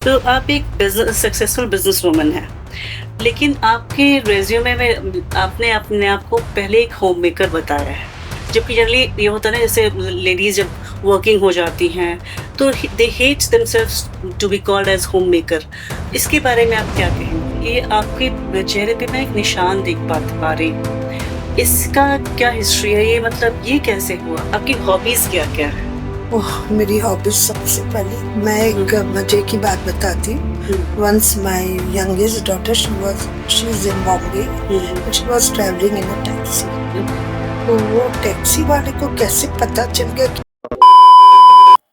तो आप एक सक्सेसफुल बिजनेस वुमन हैं, लेकिन आपके रिज्यूमे में आपने अपने आप को पहले एक होम मेकर बताया है। जबकि जनरली ये होता है ना, जैसे लेडीज जब वर्किंग हो जाती हैं तो they hates themselves to be called as home maker. इसके बारे में आप क्या कहेंगे? ये आपके चेहरे पे मैं एक निशान देख पा रही हूँ। इसका क्या हिस्ट्री है? ये मतलब ये कैसे हुआ? आपकी हॉबीज क्या क्या है? ओह, मेरी हॉबीज सबसे पहले मैं एक मजे की बात बताती हूँ। Once my youngest daughter she is in Bombay, she was travelling in a taxi. तो वो टैक्सी वाले को कैसे पता चल गया कि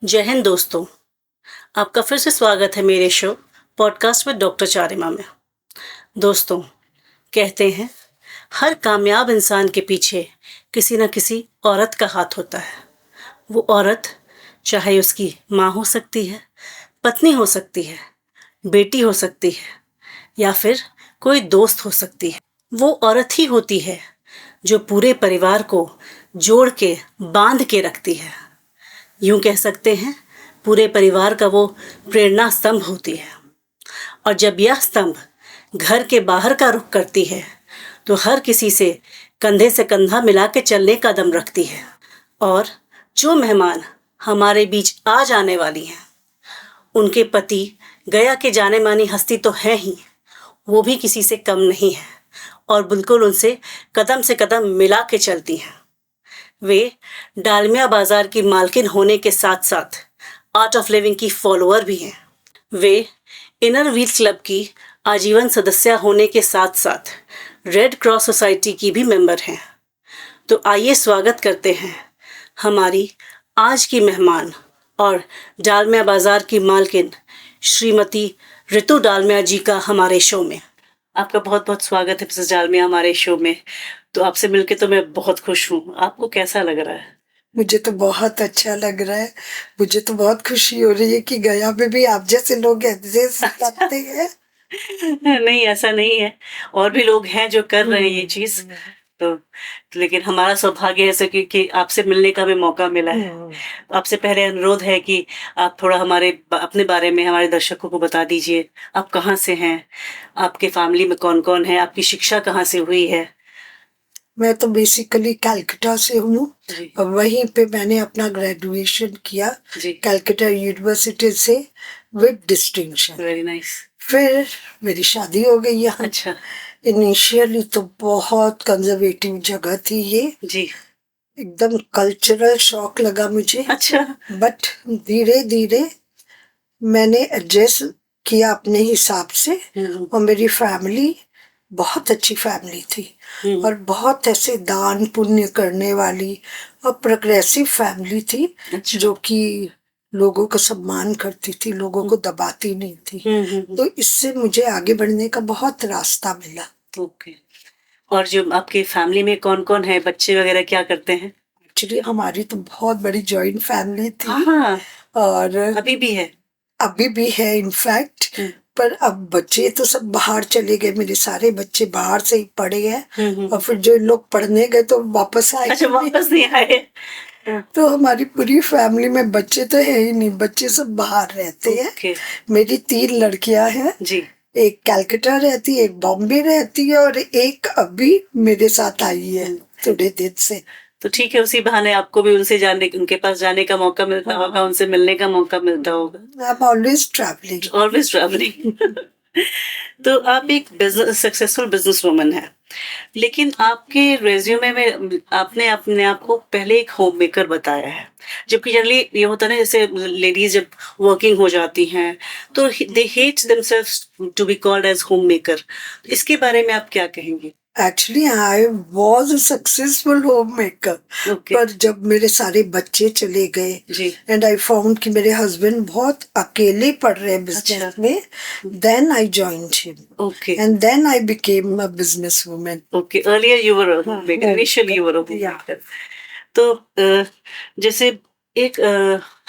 जय हिंद दोस्तों, आपका फिर से स्वागत है मेरे शो पॉडकास्ट विद डॉक्टर चारिमा में। दोस्तों, कहते हैं हर कामयाब इंसान के पीछे किसी न किसी औरत का हाथ होता है। वो औरत चाहे उसकी माँ हो सकती है, पत्नी हो सकती है, बेटी हो सकती है या फिर कोई दोस्त हो सकती है। वो औरत ही होती है जो पूरे परिवार को जोड़ के बांध के रखती है। यूं कह सकते हैं पूरे परिवार का वो प्रेरणा स्तंभ होती है। और जब यह स्तंभ घर के बाहर का रुख करती है तो हर किसी से कंधा मिला के चलने का दम रखती है। और जो मेहमान हमारे बीच आ जाने वाली हैं, उनके पति गया के जाने मानी हस्ती तो है ही, वो भी किसी से कम नहीं है और बिल्कुल उनसे कदम से कदम मिला के चलती हैं। वे डालमिया बाजार की मालकिन होने के साथ साथ आर्ट ऑफ लिविंग की फॉलोअर भी हैं। वे इनर व्हील क्लब की आजीवन सदस्य होने के साथ साथ रेड क्रॉस सोसाइटी की भी मेंबर हैं। तो आइए स्वागत करते हैं हमारी आज की मेहमान और डालमिया बाजार की मालकिन श्रीमती ऋतु डालमिया जी का हमारे शो में। आपका बहुत बहुत स्वागत है मिसेस डालमिया हमारे शो में। तो आपसे मिलके तो मैं बहुत खुश हूँ। आपको कैसा लग रहा है? मुझे तो बहुत अच्छा लग रहा है। मुझे तो बहुत खुशी हो रही है कि गया में भी आप जैसे लोग एग्जिस्ट करते हैं। नहीं, ऐसा नहीं है। और भी लोग हैं जो कर रहे हैं ये चीज। तो लेकिन हमारा सौभाग्य है ऐसे कि आपसे मिलने का भी मौका मिला है। आपसे पहले अनुरोध है कि आप थोड़ा अपने बारे में हमारे दर्शकों को बता दीजिए। आप कहाँ से हैं? आपके फैमिली में कौन कौन है? आपकी शिक्षा कहाँ से हुई है? मैं तो बेसिकली कलकत्ता से हूँ जी और वहीं पे मैंने अपना ग्रेजुएशन किया जी। कलकत्ता यूनिवर्सिटी से विद डिस्टिंक्शन। Very nice. फिर मेरी शादी हो गई यहाँ। अच्छा। इनिशियली तो बहुत कंजर्वेटिव जगह थी ये, जी। एकदम कल्चरल शॉक लगा मुझे। अच्छा। बट धीरे धीरे मैंने एडजस्ट किया अपने हिसाब से और मेरी फैमिली बहुत अच्छी फैमिली थी और बहुत ऐसे दान पुण्य करने वाली और प्रोग्रेसिव फैमिली थी। अच्छा। जो कि लोगों का सम्मान करती थी, लोगों को दबाती नहीं थी। तो इससे मुझे आगे बढ़ने का बहुत रास्ता मिला। ओके। और जो आपके फैमिली में कौन कौन है? बच्चे वगैरह क्या करते हैं? एक्चुअली हमारी तो बहुत बड़ी जॉइंट फैमिली थी हाँ, और अभी भी है। अभी भी है इनफैक्ट। पर अब बच्चे तो सब बाहर चले गए, मेरे सारे बच्चे बाहर से ही पढ़े हैं और फिर जो लोग पढ़ने गए तो वापस आए। अच्छा, वापस नहीं आए। तो हमारी पूरी फैमिली में बच्चे तो है ही नहीं, बच्चे सब बाहर रहते हैं। ओके। मेरी 3 लड़कियां हैं, जी। एक कलकत्ता रहती है, एक बॉम्बे रहती है और एक अभी मेरे साथ आई है थोड़े दिन से। तो ठीक है, उसी बहाने आपको भी उनके पास जाने का मौका मिलता होगा, उनसे मिलने का मौका मिलता होगा। I am always travelling. Always travelling. तो आप एक सक्सेसफुल बिजनेस वुमन है, लेकिन आपके रिज्यूमे में आपने अपने आप को पहले एक होम मेकर बताया है। जबकि जनरली ये होता है ना, जैसे लेडीज जब वर्किंग हो जाती हैं तो they hates themselves to be called as home maker. इसके बारे में आप क्या कहेंगे? Actually I was a successful home maker. Okay. पर जब मेरे सारे बच्चे चले गए जी। एंड आई फाउंड कि मेरे हस्बैंड बहुत अकेले पड़ रहे हैं बिजनेस अच्छा। में, then I joined him okay. And then I became a business women. Okay, earlier you were a home maker, initially you were a home Yeah. Maker. तो जैसे एक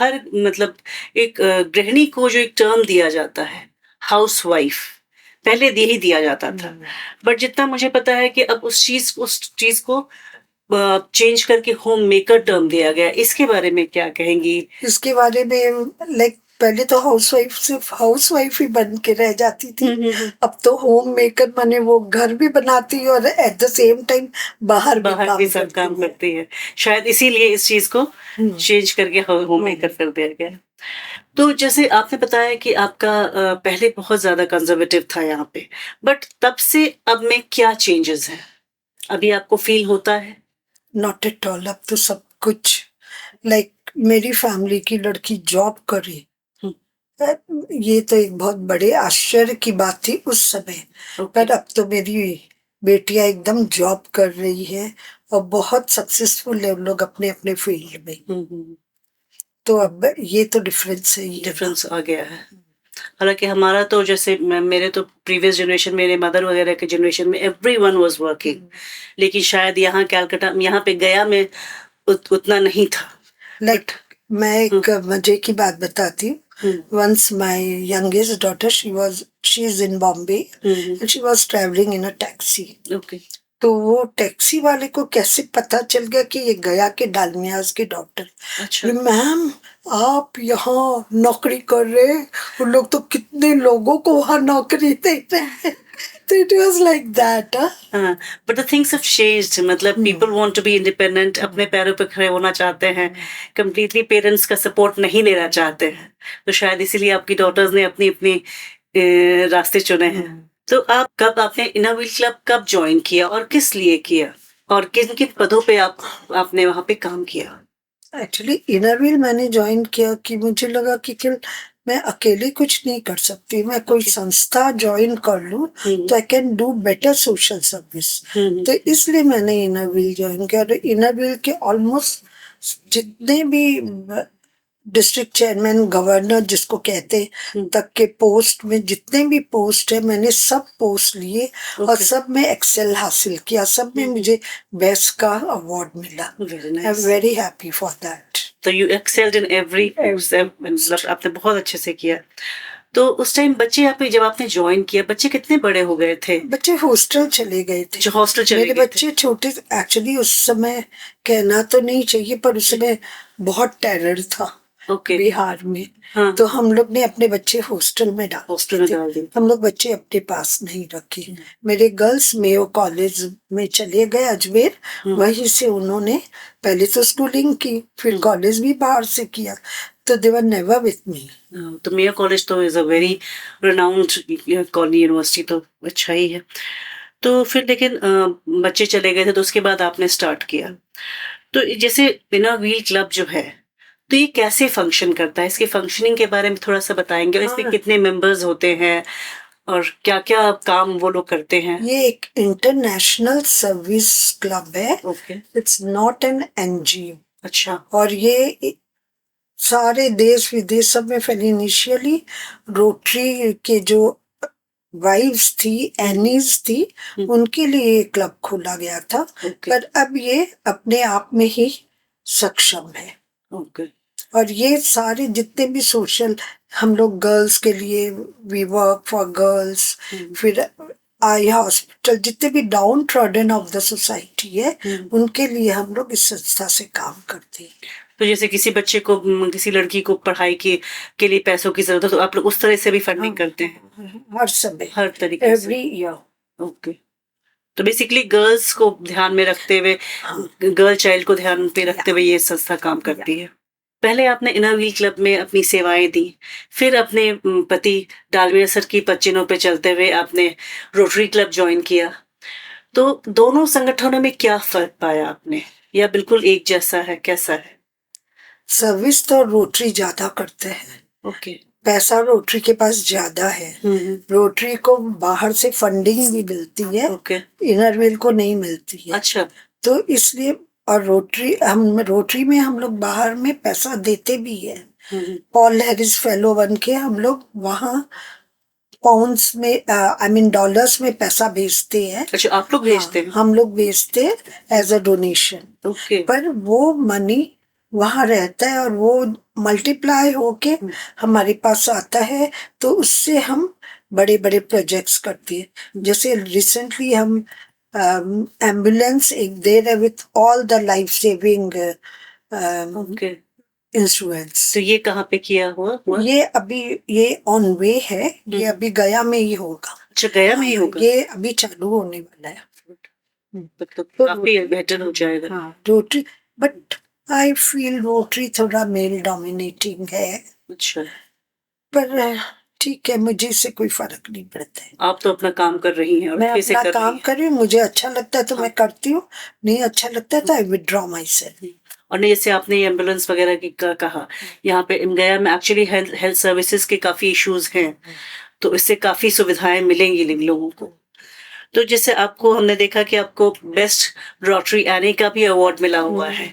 हर मतलब एक गृहिणी को जो एक टर्म दिया जाता है, हाउसवाइफ, पहले यही दिया जाता था। बट जितना मुझे पता है कि अब उस चीज को चेंज करके होम मेकर टर्म दिया गया। इसके बारे में क्या कहेंगी? इसके बारे में लाइक पहले तो हाउसवाइफ सिर्फ हाउसवाइफ ही बन के रह जाती थी। अब तो होम मेकर माने वो घर भी बनाती है और एट द सेम टाइम बाहर भी सब काम करती है। करती है। शायद इसीलिए इस चीज को चेंज करके होम मेकर कर दिया गया है। तो जैसे आपने बताया कि आपका पहले बहुत ज्यादा कंजर्वेटिव था यहाँ पे, बट तब से अब में क्या चेंजेस हैं? अभी आपको फील होता है? Not at all. अब तो सब कुछ लाइक मेरी फैमिली की लड़की जॉब करे, ये तो एक बहुत बड़े आश्चर्य की बात थी उस समय। पर अब तो मेरी बेटियां एकदम जॉब कर रही है और बहुत सक्सेसफुल है उन लोग अपने अपने फील्ड में। तो अब ये तो डिफरेंस है ही है ना। डिफरेंस आ गया है। हालांकि हमारा तो जैसे मेरे तो प्रीवियस जनरेशन, मेरे मदर वगैरह के जनरेशन में एवरीवन वाज वर्किंग, लेकिन शायद यहाँ कलकत्ता, यहाँ पे गया में उतना नहीं था। लाइक मैं एक मजे की बात बताती हूँ। Once my youngest daughter she is in Bombay and she was travelling in a taxi. Okay. तो वो टैक्सी वाले को कैसे पता चल गया कि ये गया के डालमियाज के डॉक्टर। अच्छा। मैम आप यहाँ नौकरी कर रहे, उन लोग तो कितने लोगों को वहाँ नौकरी दे रहे हैं। तो it was like that. But the things have changed, मतलब people want to be independent, अपने पैरों पर खड़े होना चाहते हैं, कंप्लीटली पेरेंट्स का सपोर्ट नहीं लेना चाहते हैं। तो शायद इसीलिए आपकी डॉटर्स ने अपनी अपनी रास्ते चुने हैं। तो आपने इनर व्हील क्लब कब ज्वाइन किया और किस लिए किया, और किन किन पदों पे आपने वहाँ पे काम किया? एक्चुअली इनर व्हील मैंने ज्वाइन किया कि मुझे लगा कि मैं अकेले कुछ नहीं कर सकती, मैं कोई संस्था ज्वाइन कर लूं तो I can do better social service. तो इसलिए मैंने इनर व्हील ज्वाइन किया। और इनर व्हील के ऑलमोस्ट जितने भी डिस्ट्रिक्ट चेयरमैन, गवर्नर जिसको कहते हैं तक के पोस्ट में जितने भी पोस्ट है मैंने सब पोस्ट लिए और सब में एक्सेल हासिल किया, सब में मुझे बेस्ट का अवार्ड मिला। आई am very happy for that. तो यू एक्सेल्ड इन एवरी, मतलब आपने बहुत अच्छे से किया। तो उस टाइम बच्चे जब आपने ज्वाइन किया, बच्चे कितने बड़े हो गए थे? बच्चे हॉस्टल चले गए थे। जो हॉस्टल चले मेरे गए थे। बच्चे छोटे, एक्चुअली उस समय कहना तो नहीं चाहिए पर उस समय बहुत टेरर था बिहार में। तो हम लोग ने अपने बच्चे हॉस्टल में डाल दिए। हम लोग बच्चे अपने पास नहीं रखे। मेरे गर्ल्स मेयो कॉलेज में चले गए अजमेर, वहीं से उन्होंने पहले तो स्कूलिंग की, फिर कॉलेज भी बाहर से किया। तो दे वर नेवर विथ मी। तो मेयो कॉलेज तो is a very renowned college, university, तो अच्छा ही है। तो फिर लेकिन बच्चे चले गए थे तो उसके बाद आपने स्टार्ट किया। तो जैसे इनर व्हील क्लब जो है, तो ये कैसे फंक्शन करता है? इसके फंक्शनिंग के बारे में थोड़ा सा बताएंगे, और इसमें कितने मेंबर्स होते हैं और क्या क्या काम वो लोग करते हैं? ये एक इंटरनेशनल सर्विस क्लब है। It's not an NGO. अच्छा। और ये सारे देश विदेश सब में फैली। इनिशियली रोटरी के जो वाइव्स थी, एनीज थी, उनके लिए ये क्लब खोला गया था। पर अब ये अपने आप में ही सक्षम है। और ये सारे जितने भी सोशल, हम लोग गर्ल्स के लिए वी वर्क फॉर गर्ल्स, फिर आई हॉस्पिटल, जितने भी down trodden of the society है उनके लिए हम लोग इस संस्था से काम करते हैं। तो जैसे किसी बच्चे को, किसी लड़की को पढ़ाई के लिए पैसों की जरूरत है तो आप लोग उस तरह से भी फंडिंग करते हैं? हर समय, हर तरीके से, एवरी ईयर। ओके। तो बेसिकली गर्ल्स को ध्यान में रखते हुए, गर्ल चाइल्ड को ध्यान पे रखते हुए ये संस्था काम करती है। पहले आपने इनर व्हील क्लब में अपनी सेवाएं दी, फिर अपने पति डालमिया सर की पच्चीनों पे चलते हुए आपने रोटरी क्लब ज्वाइन किया। तो दोनों संगठनों में क्या फर्क पाया आपने, या बिल्कुल एक जैसा है, कैसा है? सर्विस तो रोटरी ज्यादा करते हैं। ओके। पैसा रोटरी के पास ज्यादा है। रोटरी को बाहर से फंडिंग भी मिलती है, इनर व्हील को नहीं मिलती है। अच्छा। तो इसलिए, और रोटरी में हम लोग बाहर में पैसा देते भी है। पॉल हैरिस फेलो बन के हम लोग वहाँ पाउंड्स में, आई मीन डॉलर्स में पैसा भेजते हैं। अच्छा, आप लोग भेजते हैं? हम लोग भेजते हैं एज अ डोनेशन। पर वो मनी वहाँ रहता है और वो मल्टीप्लाई होके हमारे पास आता है, तो उससे हम बड़े बड़े प्रोजेक्ट्स करते हैं। जैसे रिसेंटली हम एम्बुलेंस एक दे रहे with all the life saving insurance. तो ये कहाँ पे किया हुआ? ये ऑन वे है, ये अभी गया में ही होगा। अच्छा, गया में ही होगा। ये अभी चालू होने वाला है। तो काफी बेटर हो जाएगा। हाँ, rotary, but I feel rotary थोड़ा मेल डोमिनेटिंग है, अच्छा, पर ठीक है, मुझे इससे कोई फर्क नहीं पड़ता है। आप तो अपना काम कर रही हैं और मैं अच्छे से अपना कर रही काम हैं। कर रही हूँ, मुझे अच्छा लगता है तो मैं करती हूँ, नहीं अच्छा लगता है तो आई विथड्रॉ माई सेल्फ। और नहीं, जैसे आपने एम्बुलेंस वगैरह की कहा, यहाँ पे गया में एक्चुअली हेल्थ हेल्थ सर्विसेज के काफी इश्यूज हैं, तो इससे काफी सुविधाएं मिलेंगी इन लोगों को। तो जैसे आपको हमने देखा कि आपको बेस्ट रोटरी एनी का भी अवार्ड मिला हुआ है,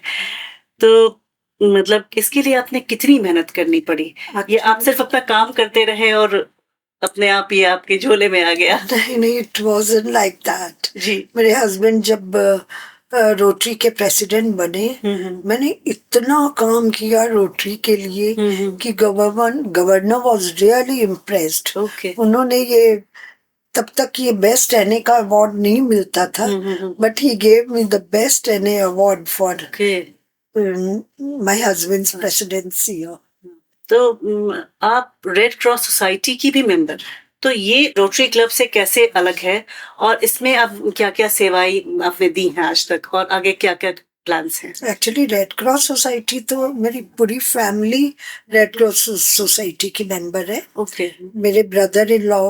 तो मतलब इसके लिए आपने कितनी मेहनत करनी पड़ी? ये आप सिर्फ अपना काम करते रहे और अपने आप ये आपके झोले में आ गया? नहीं, इट वाजंट लाइक दैट। जी। मेरे हस्बैंड जब रोटरी के प्रेसिडेंट बने, मैंने इतना काम किया रोटरी के लिए कि governor was really impressed. Okay. उन्होंने ये, तब तक ये बेस्ट एने का अवार्ड नहीं मिलता था, but he gave me the best any award for okay. My husband's presidency. तो आप रेड क्रॉस सोसाइटी की भी मेंबर, तो ये रोटरी क्लब से कैसे अलग है और इसमें आप क्या क्या सेवाएं आपने दी हैं आज तक और आगे क्या क्या प्लान्स हैं? एक्चुअली रेड क्रॉस सोसाइटी तो मेरी पूरी फैमिली रेड क्रॉस सोसाइटी की मेंबर है। ओके। मेरे ब्रदर इन लॉ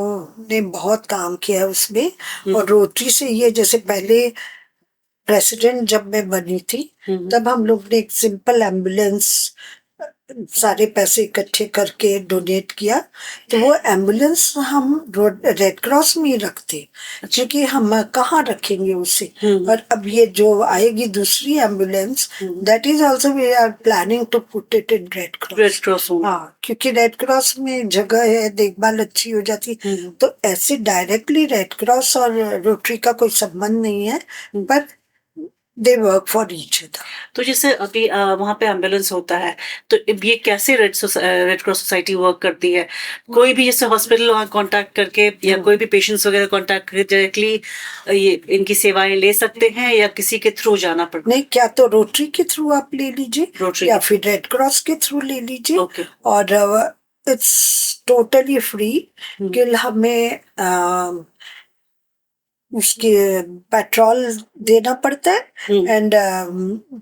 ने बहुत काम किया है उसमें, और रोटरी से ये, जैसे पहले प्रेसिडेंट जब मैं बनी थी तब हम लोग ने एक सिंपल एम्बुलेंस सारे पैसे इकट्ठे करके डोनेट किया, तो वो एम्बुलेंस हम रेड क्रॉस में ही रखते, क्योंकि हम कहाँ रखेंगे उसे। और अब ये जो आएगी दूसरी ambulance, that is also we are planning to put it in red cross. हाँ, क्योंकि रेड क्रॉस में जगह है, देखभाल अच्छी हो जाती। तो ऐसे डायरेक्टली रेड क्रॉस और रोटरी का कोई संबंध नहीं है, पर they work for each other. तो जैसे अभी वहाँ पे एम्बुलेंस होता है, तो ये कैसे रेड क्रॉस सोसाइटी वर्क करती है? कोई भी जैसे हॉस्पिटल वहाँ कांटेक्ट करके या कोई भी पेशेंट्स वगैरह कांटेक्ट करके डायरेक्टली ये इनकी सेवाएं ले सकते हैं या किसी के थ्रू जाना पड़ता नहीं, क्या तो रोटरी के थ्रू आप ले लीजिए, रोटरी या फिर रेड क्रॉस के थ्रू ले लीजिए। ओके। और इट्स टोटली फ्री, कि हमें उसके पेट्रोल देना पड़ता है, एंड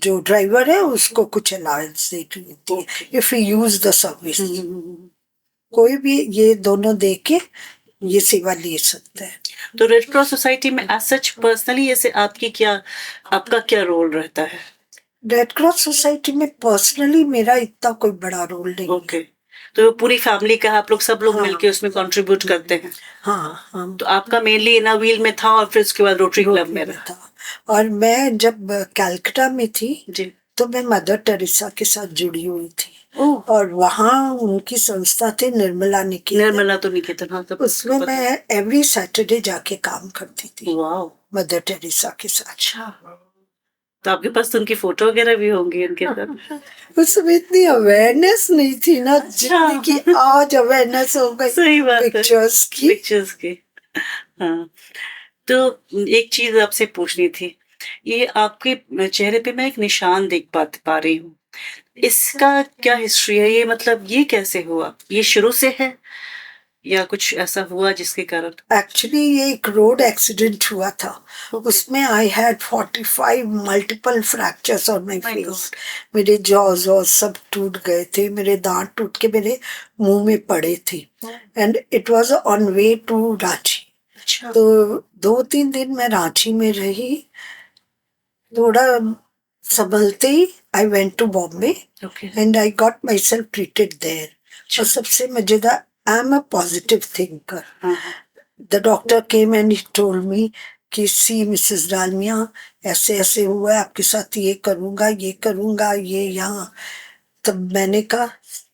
जो ड्राइवर है उसको कुछ अलाउंस देती है if you use the service. कोई भी ये दोनों दे के ये सेवा ले सकता है। तो रेड क्रॉस सोसाइटी में एज सच पर्सनली जैसे आपका क्या रोल रहता है? रेड क्रॉस सोसाइटी में पर्सनली मेरा इतना कोई बड़ा रोल नहीं है। ओके। तो पूरी फैमिली का आप लोग सब लोग मिलके उसमें कंट्रीब्यूट करते हैं? हाँ। तो आपका मेनली इना व्हील में था और फिर उसके बाद रोटरी क्लब में था। और मैं जब कलकत्ता में थी जी, तो मैं मदर टेरेसा के साथ जुड़ी हुई थी, और वहाँ उनकी संस्था थी निर्मला निकेतन। निर्मला तो निकेतन, हाँ, तब उसमें मैं एवरी सैटरडे जाके काम करती थी वाओ, मदर टेरेसा के साथ। अच्छा। तो आपके पास तो उनकी फोटो वगैरह भी होंगी उनके साथ? उस समय इतनी अवेयरनेस नहीं थी ना, जितनी की आज अवेयरनेस हो गई। सही बात है, पिक्चर्स की। हाँ। तो एक चीज आपसे पूछनी थी, ये आपके चेहरे पे मैं एक निशान देख पा रही हूँ, इसका क्या हिस्ट्री है? ये मतलब ये कैसे हुआ? ये शुरू से है या कुछ ऐसा हुआ जिसके कारण? एक्चुअली ये एक रोड एक्सीडेंट हुआ था, उसमें I had 45 multiple fractures on my face. मेरे जॉज और सब टूट गए थे, मेरे दांत टूट के मेरे मुंह में पड़े थे, and it was on way to Ranchi. तो 2-3 दिन मैं रांची में रही, थोड़ा संभलते ही I went to Bombay and I got myself treated there. और सबसे मजेदार, I am a positive thinker. The doctor came and he told me कि सी मिसेस डालमिया, ऐसे ऐसे हुआ है आपके साथ, ये करूंगा ये यहाँ। तब मैंने कहा,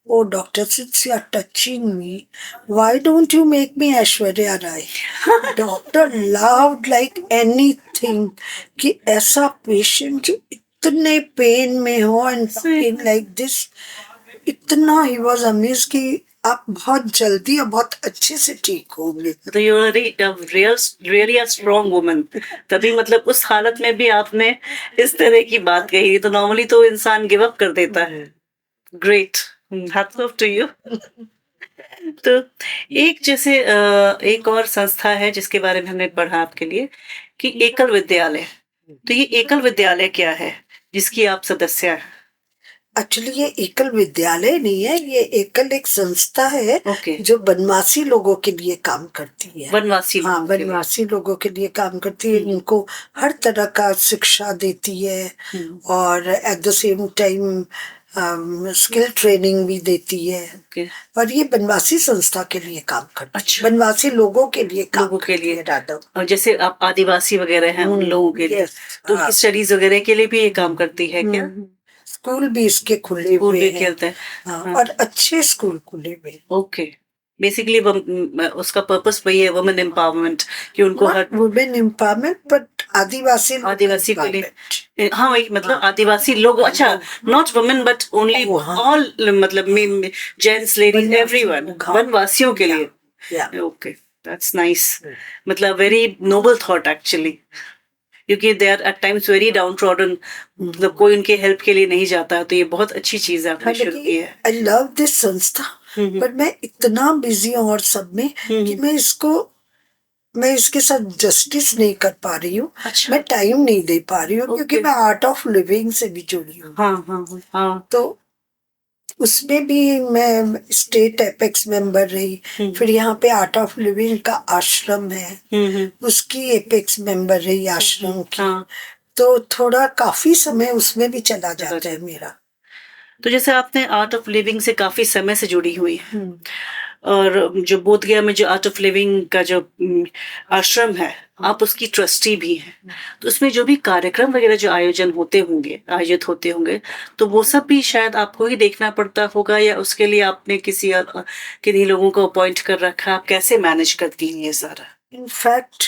oh doctor, since you are touching me, why don't you make me Aishwarya Rai? Doctor loud like anything कि ऐसा पेशेंट जो इतने पेन में हो एंड टॉकिंग लाइक दिस, इतना ही वाज अमेज्ड कि आप बहुत जल्दी और बहुत अच्छे से ठीक होंगे। तो you are really a strong woman. तभी मतलब उस हालत में भी आपने इस तरह की बात कही, तो नॉर्मली तो इंसान गिव अप कर देता है। Great, hats off to you. तो एक जैसे एक और संस्था है जिसके बारे में हमने पढ़ा आपके लिए कि एकल विद्यालय। तो ये एकल विद्यालय क्या है जिसकी आप सदस्य हैं? एक्चुअली ये एकल विद्यालय नहीं है, ये एकल एक संस्था है ओके, जो बनवासी लोगों के लिए काम करती है। वनवासी हाँ, लोगों के लिए। बनवासी लोगों के लिए काम करती है, उनको हर तरह का शिक्षा देती है और at the same time skill training भी देती है। ओके, और ये बनवासी संस्था के लिए काम करती है, अच्छा। बनवासी लोगों के लिए काम लोगों के करती लिए। है राधा। और जैसे आप आदिवासी वगैरह हैं उन लोगों के लिए, Yes, तो हाँ। उनकी स्टडीज वगैरह के लिए भी ये काम करती है क्या? स्कूल भी इसके खुले स्कूल हुए भी हैं। खेलते हैं। हाँ, हाँ। और अच्छे स्कूल खुले हुए हैं। ओके, बेसिकली उसका पर्पस वही है, वुमेन एम्पावरमेंट, कि उनको हर वुमेन एम्पावरमेंट, बट आदिवासी आदिवासी के empowerment। लिए, हाँ वही मतलब आदिवासी लोग, अच्छा, not women but only all, मतलब जेंट्स, लेडीज, एवरीवन, वनवासियों के लिए। ओके, दैट्स नाइस, मतलब वेरी नोबल थॉट एक्चुअली, क्योंकि they are at times very downtrodden, मतलब कोई उनके हेल्प के लिए नहीं जाता, तो ये बहुत अच्छी चीज है आपने शुरू की है। आई लव दिस संस्था, बट मैं इतना बिजी हूँ और सब में कि मैं इसके साथ जस्टिस नहीं कर पा रही हूँ। अच्छा। मैं टाइम नहीं दे पा रही हूँ क्योंकि Okay. मैं आर्ट ऑफ लिविंग से भी जुड़ी हूँ। हाँ हाँ हाँ। तो उसमें भी मैं स्टेट एपेक्स मेंबर रही, फिर यहाँ पे आर्ट ऑफ लिविंग का आश्रम है, उसकी एपेक्स मेंबर रही आश्रम की। हाँ। तो थोड़ा काफी समय उसमें भी चला जाता है मेरा। तो जैसे आपने आर्ट ऑफ लिविंग से काफी समय से जुड़ी हुई है, और जो बोध गया में जो आर्ट ऑफ लिविंग का जो आश्रम है, आप उसकी ट्रस्टी भी हैं, तो उसमें जो भी कार्यक्रम वगैरह जो आयोजित होते होंगे, तो वो सब भी शायद आपको ही देखना पड़ता होगा, या उसके लिए आपने किन्हीं लोगों को अपॉइंट कर रखा? आप कैसे मैनेज करती हैं ये सारा? इनफैक्ट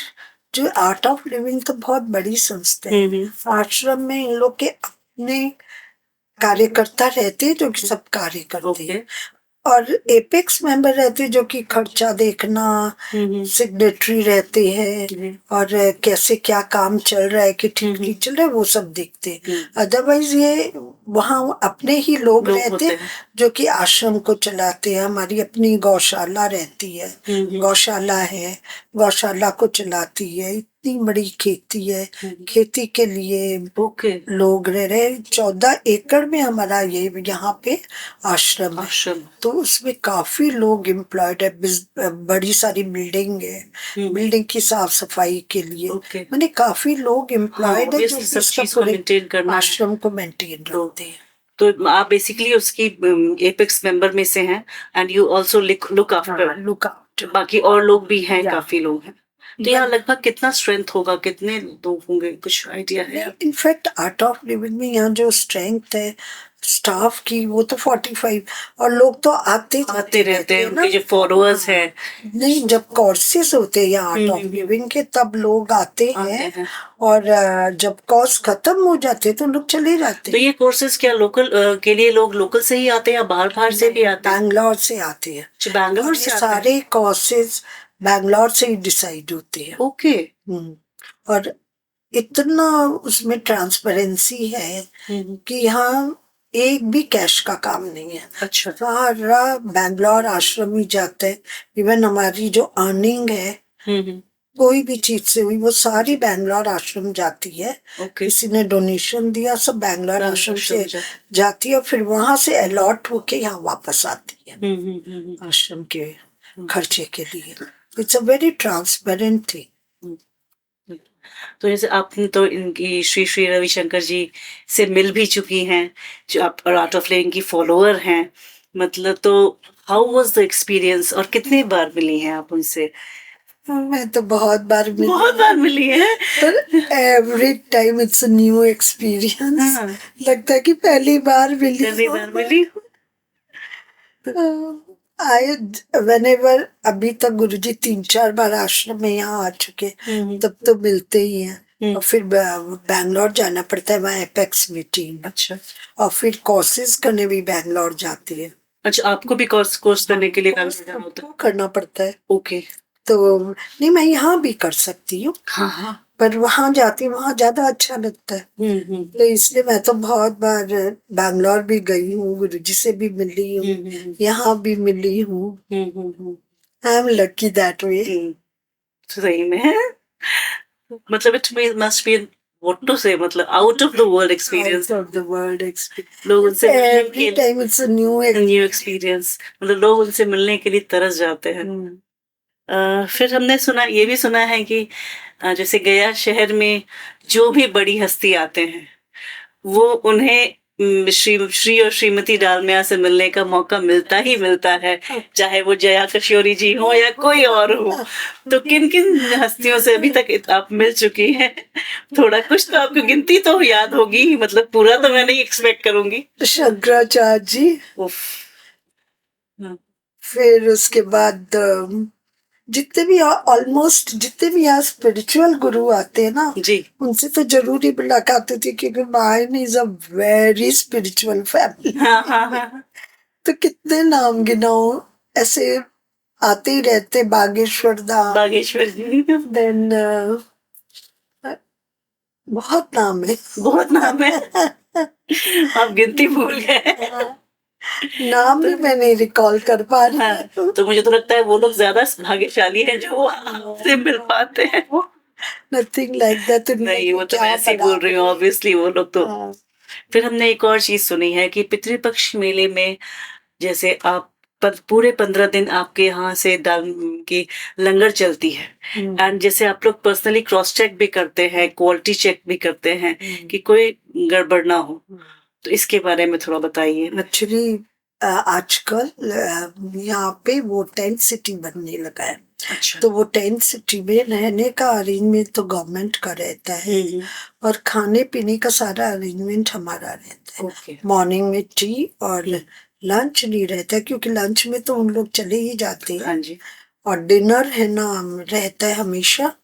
जो आर्ट ऑफ लिविंग तो बहुत बड़ी संस्था है। आश्रम में इन लोग के अपने कार्यकर्ता रहते हैं जो कि सब कार्य करते हैं, और एपेक्स मेंबर रहते हैं जो कि खर्चा देखना, सिग्नेटरी रहते हैं, और कैसे क्या काम चल रहा है कि ठीक नहीं चल रहा है वो सब देखते हैं। अदरवाइज ये वहाँ अपने ही लोग रहते हैं जो कि आश्रम को चलाते हैं। हमारी अपनी गौशाला रहती है, गौशाला है, गौशाला को चलाती है। इतनी बड़ी खेती है, खेती के लिए लोग रह रहे। 14 एकड़ में हमारा ये यहाँ पे आश्रम है, तो उसमें काफी लोग एम्प्लॉयड है। बड़ी सारी बिल्डिंग है, बिल्डिंग की साफ सफाई के लिए मैंने काफी लोग एम्प्लॉयड है जो सब चीज को मेंटेन करना, आश्रम को मेंटेन करते हैं। तो आप बेसिकली उसकी एपेक्स मेंबर में से हैं, and you also look after. बाकी और लोग भी हैं, काफी लोग हैं। तो यहाँ लगभग कितना स्ट्रेंथ होगा, कितने लोग होंगे, कुछ आइडिया है? इनफैक्ट आर्ट ऑफ लिविंग में यहाँ जो स्ट्रेंथ है स्टाफ की वो तो 45, और लोग तो आते रहते हैं, उनके जो फॉलोअर्स हैं। नहीं, जब कोर्सेज होते हैं यहाँ आर्ट ऑफ लिविंग के तब लोग आते हैं, और जब कोर्स खत्म हो जाते हैं तो लोग चले जाते हैं। तो ये कोर्सेज क्या लोकल के लिए लोग लोकल से ही आते हैं या बाहर से भी आते हैं? बैंगलोर से आते हैं। बैंगलोर से सारे कोर्सेज बैंगलोर से ही डिसाइड होते हैं। ओके। और इतना उसमें ट्रांसपेरेंसी है कि यहाँ एक भी कैश का काम नहीं है। अच्छा। सारा बैंगलोर आश्रम ही जाते हैं। इवन हमारी जो अर्निंग है कोई भी चीज से हुई वो सारी बैंगलोर आश्रम जाती है। किसी ने डोनेशन दिया सब बैंगलोर आश्रम से जाती है, फिर वहां से अलॉट होके यहाँ वापस आती है आश्रम के खर्चे के लिए। It's a very transparent thing. तो जैसे आपने तो इनकी श्री श्री रविशंकर जी से मिल भी चुकी हैं, जो आप आर्ट ऑफ लिविंग की फॉलोअर हैं, मतलब तो हाउ वाज द एक्सपीरियंस, और कितनी बार मिली हैं आप उनसे? मैं तो बहुत बार मिली है, पर every time it's a new experience. लगता है कि पहली बार मिली। आए whenever, अभी तक गुरुजी 3-4 बार आश्रम में यहाँ आ चुके, तब तो मिलते ही हैं। और फिर बैंगलोर जाना पड़ता है वहाँ एपेक्स मीटिंग। अच्छा। और फिर कोर्सेज करने भी बैंगलोर जाती है। अच्छा, आपको भी कोर्स करने के लिए करना पड़ता है। ओके। तो नहीं, मैं यहाँ भी कर सकती हूँ, पर वहां जाती, वहां ज्यादा अच्छा लगता है। तो इसलिए मैं तो बहुत बार बैंगलोर भी गई हूँ, गुरुजी से भी मिली हूँ, यहाँ भी मिली हूँ। I am lucky that way. सही में मतलब it must be what to say, मतलब out of the world experience. Out of the world experience, लोग उनसे every time it's a new new experience, मतलब लोग उनसे मिलने के लिए तरस जाते हैं। फिर हमने सुना, ये भी सुना है कि जैसे गया शहर में जो भी बड़ी हस्ती आते हैं वो उन्हें श्री और श्रीमती डालमिया से मिलने का मौका मिलता ही मिलता है, चाहे वो जया किशोरी जी हो या कोई और हो। तो किन किन हस्तियों से अभी तक आप मिल चुकी हैं? थोड़ा कुछ तो आपको गिनती तो याद होगी, मतलब पूरा तो मैं नहीं एक्सपेक्ट करूंगी। शंकराचार्य जी, उफ, हाँ, फिर उसके बाद जितने भी ऑलमोस्ट जितने भी यहाँ स्पिरिचुअल गुरु आते हैं ना, जी उनसे तो जरूर ही मुलाकात होती है, क्योंकि mine is a very spiritual family. हाँ हाँ हाँ तो कितने नाम गिनाओ, ऐसे आते ही रहते। बागेश्वर धाम, बागेश्वर जी, देन बहुत नाम है। बहुत नाम है, आप गिनती भूल गए। नाम भी मैं नहीं रिकॉल कर पा रही। हाँ, तो मुझे तो लगता है वो लोग ज्यादा भाग्यशाली हैं जो आपसे मिल पाते हैं। Nothing like that. नहीं, वो तो मैं ऐसे ही बोल रही हूँ, ऑब्वियसली वो लोग तो। फिर हमने एक और चीज सुनी है कि पितृपक्ष मेले में जैसे आप पूरे 15 दिन आपके यहाँ से दाल की लंगर चलती है, एंड जैसे आप लोग पर्सनली क्रॉस चेक भी करते हैं, क्वालिटी चेक भी करते हैं कि कोई गड़बड़ ना हो। तो इसके बारे में थोड़ा बताइए। एक्चुअली आजकल यहाँ पे वो टेंट सिटी बनने लगा है। अच्छा, तो वो टेंट सिटी में रहने का अरेंजमेंट तो गवर्नमेंट का रहता है, और खाने पीने का सारा अरेंजमेंट हमारा रहता है। ओके, मॉर्निंग में टी और लंच नहीं रहता है, क्योंकि लंच में तो उन लोग चले ही जाते हैं। हाँ जी, और डिनर है ना रहता है हमेशा।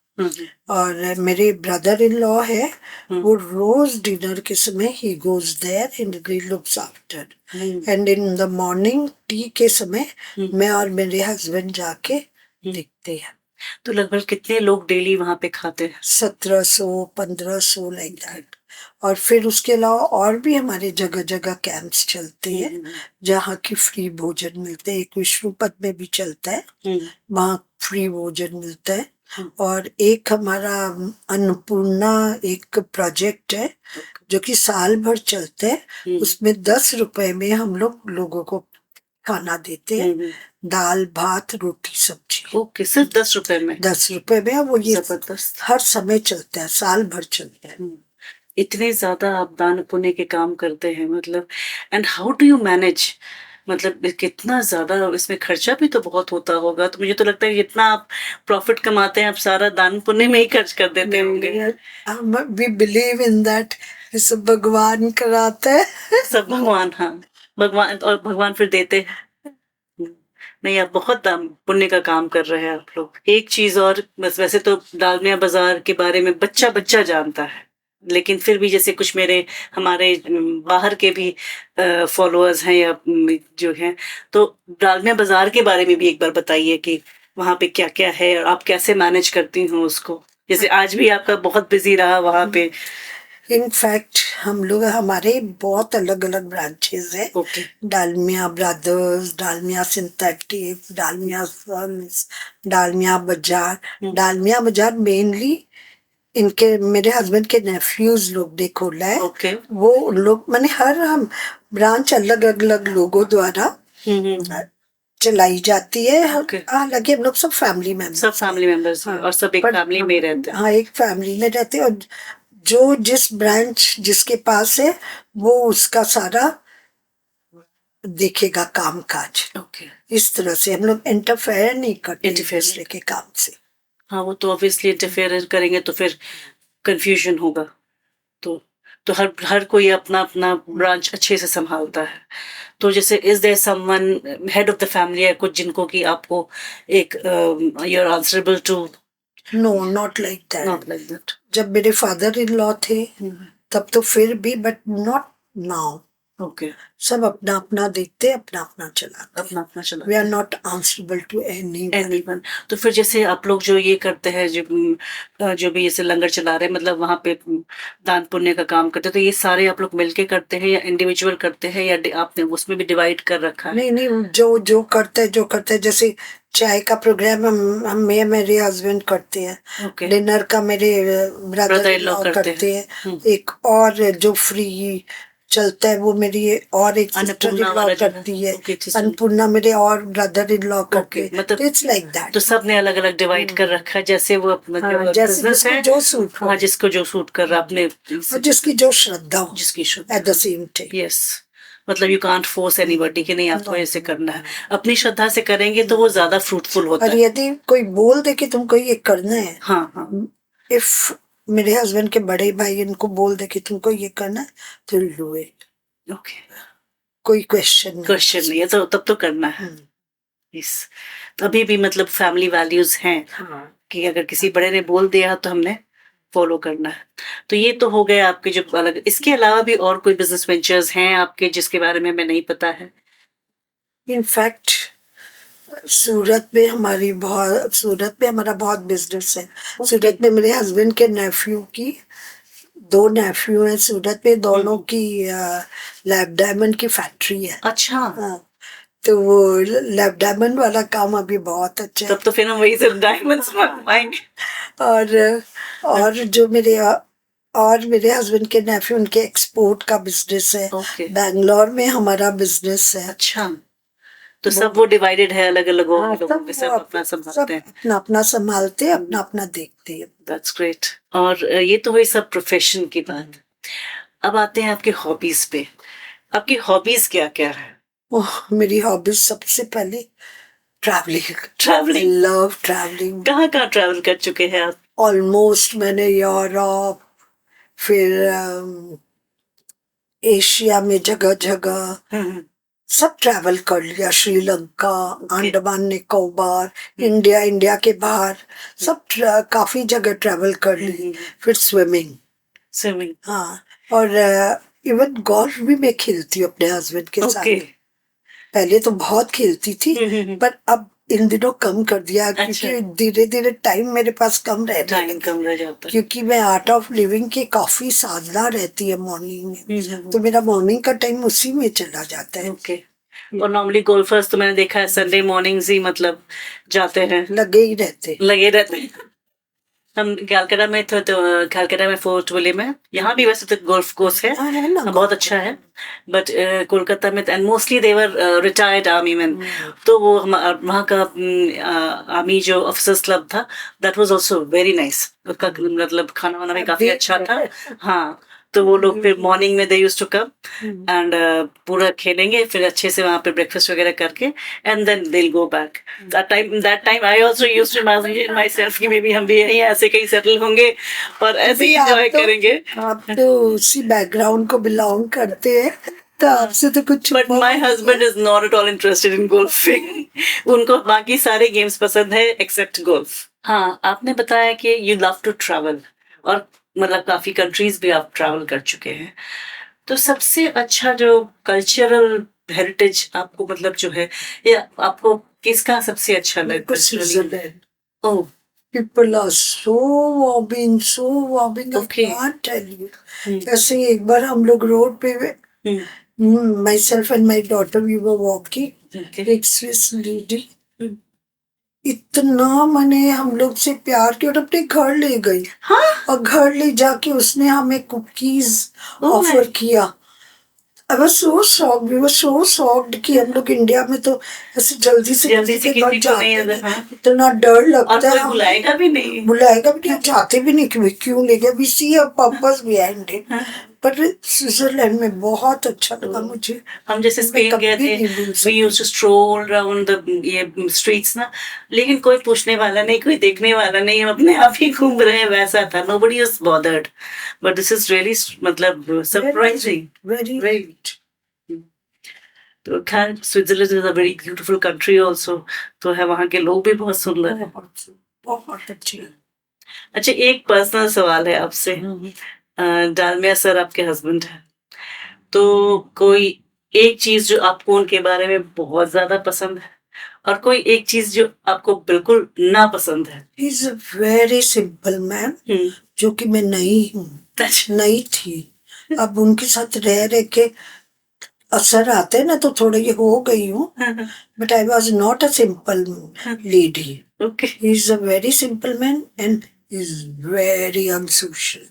और मेरे ब्रदर इन लॉ है, वो रोज डिनर के समय he goes there and he looks after, and in the morning tea के समय मैं और मेरे हस्बैंड जाके देखते हैं। तो लगभग कितने लोग डेली वहां पे खाते हैं? 1700 1500 लाइक दैट। और फिर उसके अलावा और भी हमारे जगह जगह कैंप्स चलते हैं, जहाँ की फ्री भोजन मिलते हैं। एक विष्णुपद में भी चलता है, वहाँ फ्री भोजन मिलता है। और एक हमारा अन्नपूर्णा एक प्रोजेक्ट है, जो कि साल भर चलता है। उसमें 10 रुपए में हम लोगों को खाना देते हैं, दाल भात रोटी सब्जी। ओके, सिर्फ 10 रुपए में? 10 रुपए में। वो ये जबरदस्त, हर समय चलता है, साल भर चलता है। इतने ज्यादा आप दान पुण्य के काम करते हैं, मतलब and how do you manage, मतलब कितना ज्यादा इसमें खर्चा भी तो बहुत होता होगा। तो मुझे तो लगता है जितना आप प्रॉफिट कमाते हैं आप सारा दान पुण्य में ही खर्च कर देते होंगे। वी बिलीव इन दैट, सब भगवान कराते हैं। सब भगवान, हाँ भगवान, और भगवान फिर देते हैं। नहीं, आप बहुत पुण्य का काम कर रहे हैं आप लोग। एक चीज और, बस वैसे तो डालमिया बाजार के बारे में बच्चा बच्चा जानता है, लेकिन फिर भी जैसे कुछ मेरे हमारे बाहर के भी फॉलोअर्स हैं या जो हैं, तो डालमिया बाजार के बारे में भी एक बार बताइए कि वहाँ पे क्या क्या है और आप कैसे मैनेज करती हो उसको। जैसे आज भी आपका बहुत बिजी रहा वहाँ पे। इनफैक्ट हम लोग, हमारे बहुत अलग अलग ब्रांचेस है। Okay, Dalmia brothers, Dalmia synthetic, Dalmia sons, Dalmia Bazaar. Dalmia बाजार मेनली इनके, मेरे हस्बैंड के नेफ्यूज लोग ने खोला है। ओके, वो उन लोग मैंने हर हम ब्रांच अलग अलग लोगों द्वारा चलाई जाती है। हालांकि हम लोग सब फैमिली मेंबर्स, सब फैमिली मेंबर्स हैं और सब एक फैमिली में रहते हैं। हाँ, एक फैमिली में रहते हैं। और जो जिस ब्रांच जिसके पास है वो उसका सारा देखेगा काम काज। ओके, इस तरह से हम लोग इंटरफेयर नहीं करते दूसरे के काम से। हाँ, वो तो ऑब्वियसली इंटरफेयर करेंगे तो फिर कंफ्यूजन होगा। तो हर कोई अपना अपना ब्रांच अच्छे से संभालता है। तो जैसे is there someone head of the family है कुछ जिनको कि आपको एक you are answerable to? No, not like that. Not like that. जब मेरे फादर इन लॉ थे तब तो फिर भी, बट नॉट नाउ। ओके, सब अपना अपना देखते, अपना अपना चलाते। अपना अपना चला we are not answerable to any. Anyone. तो फिर जैसे आप लोग जो ये करते हैं, जो भी जैसे लंगर चला रहे हैं, मतलब वहां पे दान पुण्य का काम करते हैं, तो ये सारे आप लोग मिलके करते हैं या इंडिविजुअल करते हैं, या आपने उसमें भी डिवाइड कर रखा है? नहीं नहीं, जो करते हैं, जैसे चाय का प्रोग्राम हम मैं मेरे हस्बैंड करते हैं। ओके, डिनर का मेरे brother brother in in law law करते करते हैं। हैं। एक और जो फ्री चलता है वो मेरी और एक सिस्टर इन अन्नपूर्णा लॉ वाला जो है, करती है। Okay, sister. अन्नपूर्णा मेरे और ब्रदर इन लॉ करते ओके, हैं। मतलब इट्स लाइक तो दैट। सबने अलग अलग डिवाइड कर रखा है, जैसे वो अपना हाँ, जो जैसे बिजनेस जिसको है। जो सूट हाँ, करे जिसको जो सूट कर रहा अपने, और जिसकी जो श्रद्धा हो जिसकी at the same time. Yes, मतलब यू कांट फोर्स एनीबॉडी कि नहीं आपको No. ऐसे करना है। अपनी श्रद्धा से करेंगे तो वो ज्यादा फ्रूटफुल होता और है। यदि कोई बोल दे कि तुमको ये करना है, हाँ हाँ, इफ मेरे हस्बैंड के बड़े भाई इनको बोल दे कि तुमको ये करना है, तो डू इट। ओके, कोई क्वेश्चन नहीं। क्वेश्चन नहीं है तो तब तो करना है। यस, अभी भी मतलब फैमिली वैल्यूज हैं हाँ। कि अगर किसी बड़े ने बोल दिया तो हमने फॉलो करना है। तो ये तो हो गए आपके जो अलग, इसके अलावा भी और कोई बिजनेस वेंचर्स हैं आपके जिसके बारे में हमें नहीं पता है? इनफैक्ट सूरत में हमारा बहुत बिजनेस है। सूरत में मेरे हस्बैंड के नेफ्यू की 2 नेफ्यू हैं सूरत में, दोनों की लैब डायमंड की फैक्ट्री है। अच्छा, हाँ, तो वो लैब डायमंड वाला काम अभी बहुत अच्छा है। तब तो फिर हम वही से डायमंड्स मंगवाएंगे। और जो मेरे हस्बैंड के नेफ्यू उनके एक्सपोर्ट का बिजनेस है। ओके, बैंगलोर में हमारा बिजनेस है। अच्छा, तो सब वो डिवाइडेड है, अलग अलग हाँ, लोगों में, सब अपना संभालते हैं। अपना अपना संभालते हैं, अपना अपना देखते हैं। That's great. और ये तो हुई सब प्रोफेशन की बात। अब आते हैं आपके हॉबीज पे। आपकी हॉबीज क्या क्या है? ओह, मेरी हॉबीज सबसे पहले ट्रैवलिंग। ट्रैवलिंग। Love travelling. कहाँ कहाँ ट्रैवल कर चुके हैं आप? ऑलमोस्ट मैंने यूरोप, फिर एशिया में जगह जगह हम्म, सब ट्रैवल कर लिया। श्रीलंका, Okay. अंडमान निकोबार, इंडिया के बाहर सब काफी जगह ट्रैवल कर ली। फिर स्विमिंग। स्विमिंग। हाँ, और इवन गोल्फ भी मैं खेलती हूँ अपने हस्बैंड के साथ। ओके, पहले तो बहुत खेलती थी, पर अब इन दिनों कम कर दिया क्योंकि धीरे धीरे टाइम मेरे पास कम रहने टाइम लगा। कम रह जाता है। क्योंकि मैं आर्ट ऑफ लिविंग की काफी साधना रहती है मॉर्निंग में, तो मेरा मॉर्निंग का टाइम उसी में चला जाता है। ओके, और नॉर्मली गोल्फर्स तो मैंने देखा है संडे मॉर्निंग्स ही मतलब जाते हैं, लगे ही रहते। लगे रहते हैं। हम कैलकाटा में थे, तो कैलकाटा में फोर्ट विले में, यहाँ भी वैसे तो गोल्फ कोर्स है। हाँ, है ना, बहुत अच्छा है। बट कोलकाता में and mostly they were retired army man, तो वो वहाँ का आर्मी जो ऑफिसर्स क्लब था, that was also very nice. उसका मतलब खाना वाना भी काफी अच्छा था। हाँ, तो वो लोग फिर मॉर्निंग में they used to come and पूरा खेलेंगे, फिर अच्छे से वहाँ पे ब्रेकफास्ट वगैरह करके and then they will go back. That time I also used to imagine myself कि मे बी हम भी यहीं ऐसे कहीं सेटल होंगे और ऐसे ही एंजॉय करेंगे। आप तो उसी बैकग्राउंड को बिलोंग करते हैं, तो आपसे तो कुछ। But my husband is not at all interested in golfing. उनको बाकी सारे गेम्स पसंद है एक्सेप्ट गोल्फ। हाँ, आपने बताया कि यू लव टू ट्रैवल, और मतलब काफी कंट्रीज भी आप ट्रैवल कर चुके हैं। तो सबसे अच्छा जो कल्चरल हेरिटेज आपको मतलब जो है, या आपको किसका सबसे अच्छा लगा? Switzerland. Oh, People are so warming, I Okay. can't tell you. ऐसे एक बार हम लोग रोड पे, myself and my daughter, we were walking, okay. एक स्विस लेडी इतना मैंने हम लोग से प्यार किया और अपने घर ले गई। हाँ, और घर ले जाके उसने हमें कुकीज Oh my. ऑफर किया। I was so shocked, we were so shocked कि हम लोग इंडिया में तो ऐसे जल्दी से जल्दी से किसी के घर किसी को नहीं जाते आता, नहीं, हाँ। इतना डर और लगता कोई है। बुलाएगा भी नहीं। बुलाएगा भी नहीं, जाते भी नहीं कि क्यों ले गए। We see a purpose behind it. पर स्विट्जरलैंड में बहुत अच्छा लगा मुझे। हम जैसे मैं स्पेन गए कभी थे, नहीं भूल वी सकती। Used to stroll around the ये स्ट्रीट्स ना, लेकिन कोई पूछने वाला नहीं, कोई देखने वाला नहीं, हम अपने आप ही घूम रहे हैं, वैसा था। Nobody was bothered. But this is really मतलब सरप्राइजिंग। Very Right. तो खैर Switzerland is a very beautiful country also, तो है, वहाँ के लोग भी बहुत सुंदर हैं। बहुत अच्छी। अच्छा, एक पर्सनल सवाल है आपसे। डालमिया सर आपके हस्बैंड हैं, तो कोई एक चीज जो आपको उनके बारे में बहुत ज्यादा पसंद है और कोई एक चीज जो आपको बिल्कुल ना पसंद है? Is a very simple man, जो कि मैं नहीं हूँ, नहीं थी। अब उनके साथ रह रह के असर आते हैं ना, तो थोड़ा ये हो गई हूँ, but I was not a simple lady. Okay he is a very simple man and is very unsocial.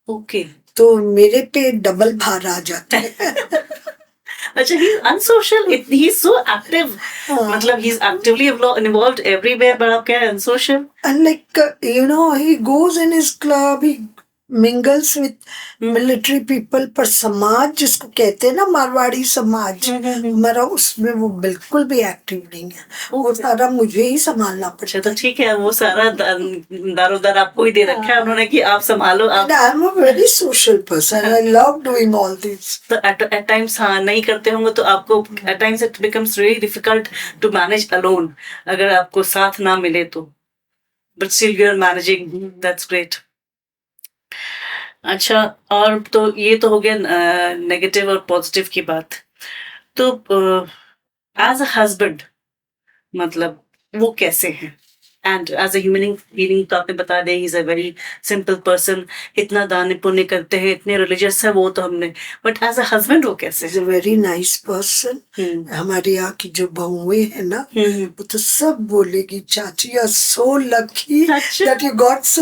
Okay तो मेरे पे डबल भार आ जाता है. अच्छा, he is unsocial, he is so active, मतलब he is actively involved everywhere, but आप क्या unsocial? And like, he goes in his club, he mingles with military people, पर समाज जिसको कहते हैं ना, मारवाड़ी समाज, हमारा उसमें वो बिल्कुल भी एक्टिव नहीं है. वो सारा मुझे ही संभालना अच्छा, पड़ता तो ठीक है, वो सारा दारोदार आपको ही दे रखा है उन्होंने कि आप संभालो है. आप. And I'm a very social person. I love doing all this. तो at times हाँ नहीं करते होंगे तो आपको at times it becomes really difficult to manage alone, अगर आपको साथ ना मिले तो. But still you are managing, that's great. अच्छा, और तो ये तो हो गया नेगेटिव और पॉजिटिव की बात. तो एज अ हस्बैंड मतलब वो कैसे हैं? And as a human being तो आपने बता दिया, he is a very simple person, इतना दान पुण्य करते हैं, इतने रिलीजियस है वो तो हमने, बट एज अ हस्बैंड वो कैसे He's a very nice person. हमारे यहाँ की जो बहुएं है ना, वो तो सब बोलेगी, चाची are so lucky that you got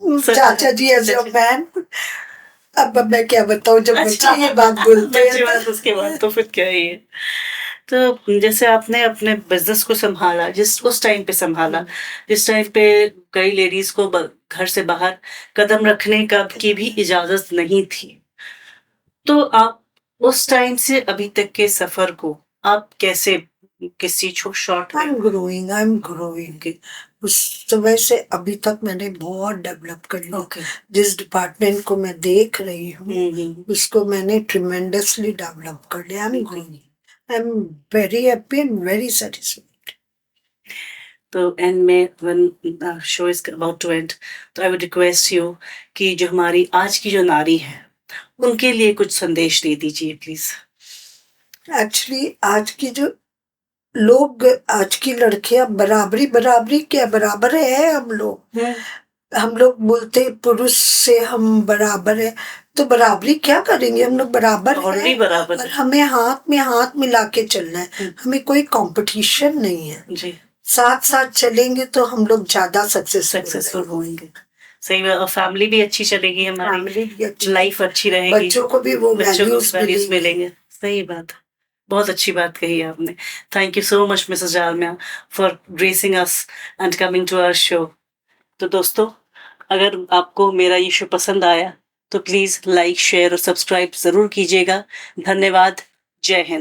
चाचा जी एज योर मैन. अब मैं क्या बताऊं, जब बच्चे ये बात बोलते अच्छी हैं बात, उसके बाद तो फिर क्या ही है. तो जैसे आपने अपने बिजनेस को संभाला, जिस उस टाइम पे संभाला जिस टाइम पे कई लेडीज को घर से बाहर कदम रखने का की भी इजाजत नहीं थी, तो आप उस टाइम से अभी तक के सफर को आप कैसे, किस चीज को short I am growing, I am growing. उस समय से अभी तक मैंने बहुत डेवलप कर लिया. ओके जिस डिपार्टमेंट को मैं देख रही हूँ, उसको मैंने ट्रिमेंडसली डेवलप कर लिया. I am growing. I am very happy and very satisfied. तो एंड में when show is about to end, तो आई वुड रिक्वेस्ट यू कि जो हमारी आज की जो नारी है उनके लिए कुछ संदेश दे दीजिए प्लीज. एक्चुअली आज की जो लोग, आज की लड़कियां बराबरी, बराबरी क्या, बराबर है हम लोग. हम लोग बोलते पुरुष से हम बराबर है, तो बराबरी क्या करेंगे, हम लोग बराबर ऑलरेडी हैं. बराबर और है हमें हाथ में हाथ मिला के चलना है. हमें कोई कंपटीशन नहीं है. जी, साथ साथ चलेंगे तो हम लोग ज्यादा सक्सेसफुल होंगे. सही बात, और फैमिली भी अच्छी चलेगी, हमारी फैमिली भी अच्छी, लाइफ अच्छी रहेगी, बच्चों को भी वो बच्चों को वैल्यूज वैल्यूज मिलेंगे. मिलेंगे. सही बात, बहुत अच्छी बात कही आपने. Thank you so much Mrs Jalmiya for gracing us and coming to our show. तो दोस्तों, अगर आपको मेरा ये शो पसंद आया तो प्लीज लाइक, शेयर और सब्सक्राइब जरूर कीजिएगा. धन्यवाद. जय हिंद.